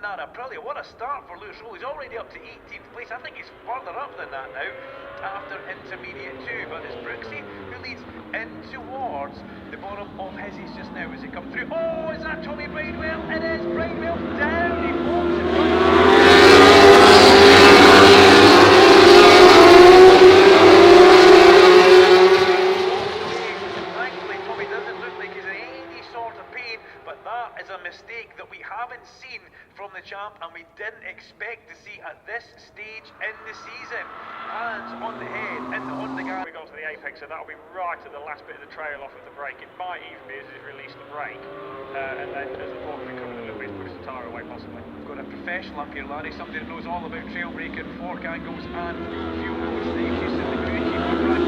Nara Aprilia. What a start for Lewis Rowe. He's already up to 18th place. I think he's further up than that now after intermediate 2. But it's Brooksy who leads in towards the bottom of Hizzies just now as he comes through. Oh, is that Tommy Bridewell? It is Bridewell down. He falls in front. But that is a mistake that we haven't seen from the champ and we didn't expect to see at this stage in the season. Hands on the head in the Honda Garage. We got to the apex, so that'll be right at the last bit of the trail off of the brake. It might even be as he's released the brake, and then as the ball coming a little bit, push the tyre away possibly. We've got a professional up here, Larry, somebody that knows all about trail braking, fork angles and fuel stages in the crew chief of Brad.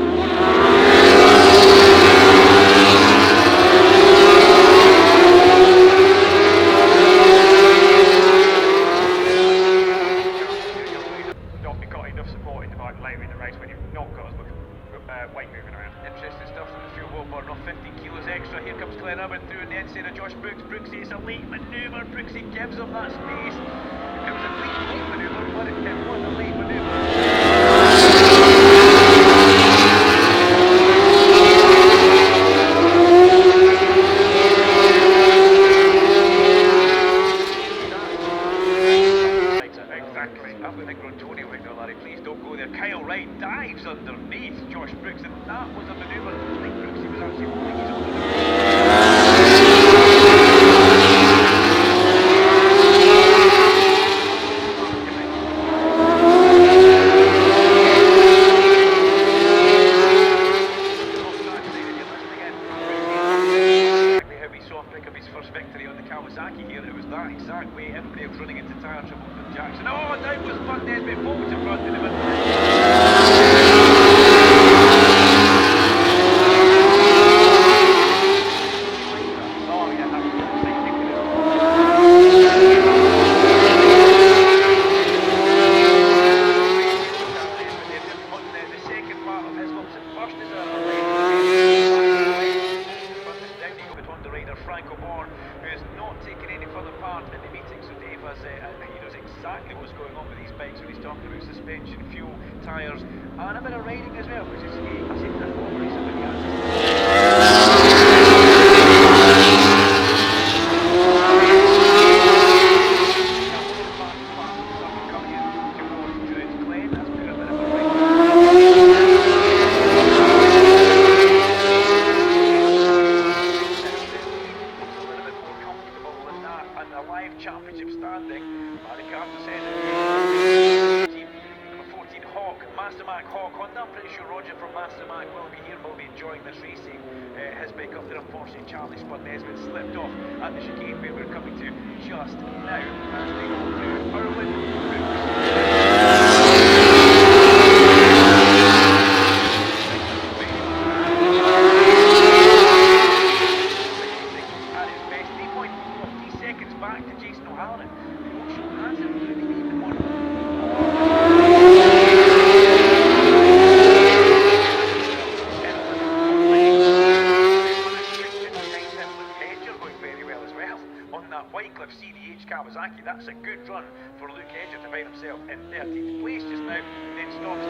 Later in the race when you've not got as much weight moving around. Interesting stuff from the fuel wall burn off 15 kilos extra. Here comes Glenn Irwin through in the inside of Josh Brooks. Brooksy, it's a late manoeuvre. Brooksy gives him that space. It was a late manoeuvre, but it was a late manoeuvre. Kyle Wright dives underneath Josh Brooks, and that was a manoeuvre. I think Brooksy was actually holding his own. Exactly how we saw him pick up his first victory on the Kawasaki here. It was that exact way. Everybody was running into tyre trouble with Jackson. Oh, down was Van Nesbitt, bolts in front of him. Exactly what's going on with these bikes when he's talking about suspension, fuel, tyres, and a bit of riding as well, which is already somebody else. Championship standing, Barry Carter said number 14 Hawk, Master Mac Hawk Honda. I'm pretty sure Roger from Master Mac will be here, will be enjoying this racing. His bike up there, unfortunately Charlie Spud Nesbitt slipped off at the chicane where we're coming to just now as they go through Irwin back to Jason O'Halloran, who also hasn't really even won. Going very well as well on that Whitecliff CDH Kawasaki. That's a good run for Luke Edger to find himself in 13th place just now. Then stops.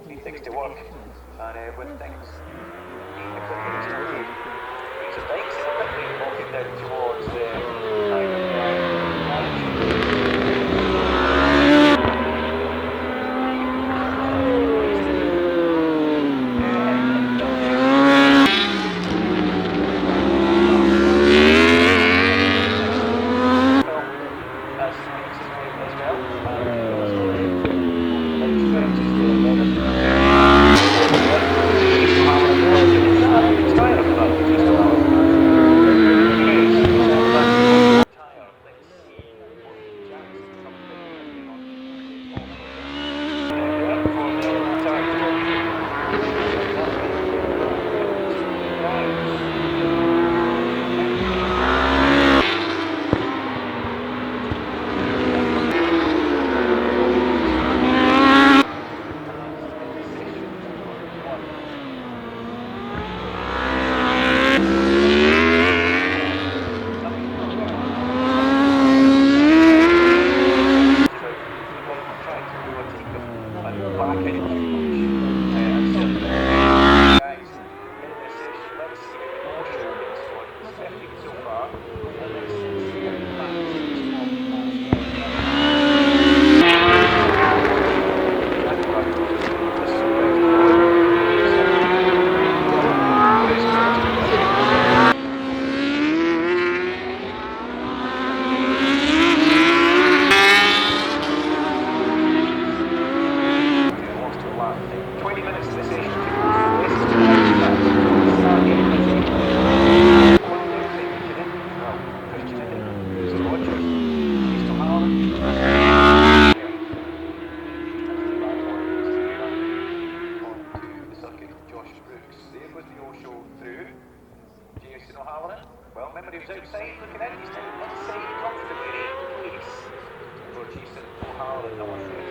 He thinks to work, and when things need the clicking, it's still good. He just likes it quickly, walking down towards Well, remember he was outside looking in, he's inside comfortably, please. For Jason O'Halloran, number 3.